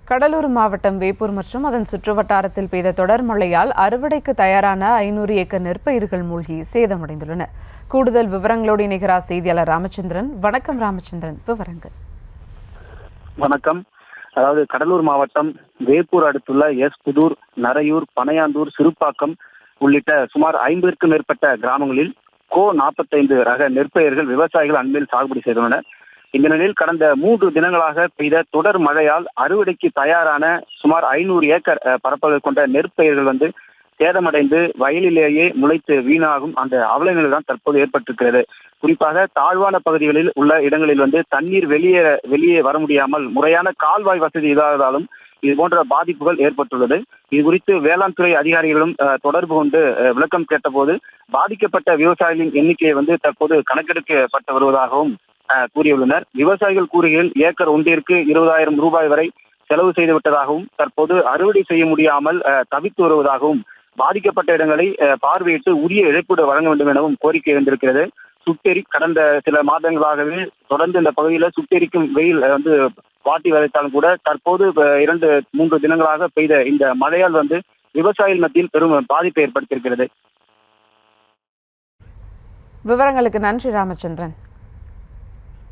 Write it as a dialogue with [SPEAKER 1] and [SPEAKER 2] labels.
[SPEAKER 1] கடலூர் மாவட்டம் வேப்பூர் மற்றும் அதன் சுற்றுவட்டாரத்தில் பெய்த தொடர் மழையால் அறுவடைக்கு தயாரான 500 ஏக்கர் நெற்பயிர்கள் மூழ்கி சேதமடைந்துள்ளன. கூடுதல் விவரங்களோடு இணைகிறார் செய்தியாளர் ராமச்சந்திரன். வணக்கம் ராமச்சந்திரன், விவரங்கள்.
[SPEAKER 2] வணக்கம். அதாவது கடலூர் மாவட்டம் வேப்பூர் அடுத்துள்ள புதூர், நரையூர், பனையாந்தூர், சிறுப்பாக்கம் உள்ளிட்ட சுமார் 50க்கும் மேற்பட்ட கிராமங்களில் கோ 45 ரக நெற்பயிர்கள் விவசாயிகள் அண்மையில் சாகுபடி செய்துள்ளனர். இந்த நிலையில் கடந்த 3 தினங்களாக பெய்த தொடர் மழையால் அறுவடைக்கு தயாரான சுமார் 500 ஏக்கர் பரப்பளவு கொண்ட நெற்பயிர்கள் சேதமடைந்து வயலிலேயே முளைத்து வீணாகும் அந்த அவல நிலை தான் தற்போது ஏற்பட்டிருக்கிறது. குறிப்பாக தாழ்வான பகுதிகளில் உள்ள இடங்களில் தண்ணீர் வெளியே வர முடியாமல் முறையான கால்வாய் வசதி இல்லாததாலும் இது போன்ற பாதிப்புகள் ஏற்பட்டுள்ளது. இது குறித்து வேளாண் துறை அதிகாரிகளும் தொடர்பு கொண்டு விளக்கம் கேட்டபோது பாதிக்கப்பட்ட விவசாயிகளின் எண்ணிக்கையை தற்போது கணக்கெடுக்கப்பட்டு வருவதாகவும் கூறியுள்ளனர். விவசாயிகள் கூறுகையில் ஏக்கர் ஒன்றிற்கு 20,000 ரூபாய் வரை செலவு செய்து விட்டதாகவும் தற்போது அறுவடை செய்ய முடியாமல் தவித்து வருவதாகவும் பாதிக்கப்பட்ட இடங்களை பார்வையிட்டு உரிய இழப்பீடு வழங்க வேண்டும் எனவும் கோரிக்கை எழுந்திருக்கிறது. கடந்த சில மாதங்களாகவே தொடர்ந்து இந்த பகுதியில் சுட்டெரிக்கும் வெயில் வாட்டி வதைத்தாலும் கூட தற்போது 2-3 தினங்களாக பெய்த இந்த மழையால் விவசாயிகள் மத்தியில் பெரும் பாதிப்பை ஏற்படுத்தியிருக்கிறது.
[SPEAKER 1] விவரங்களுக்கு நன்றி ராமச்சந்திரன்.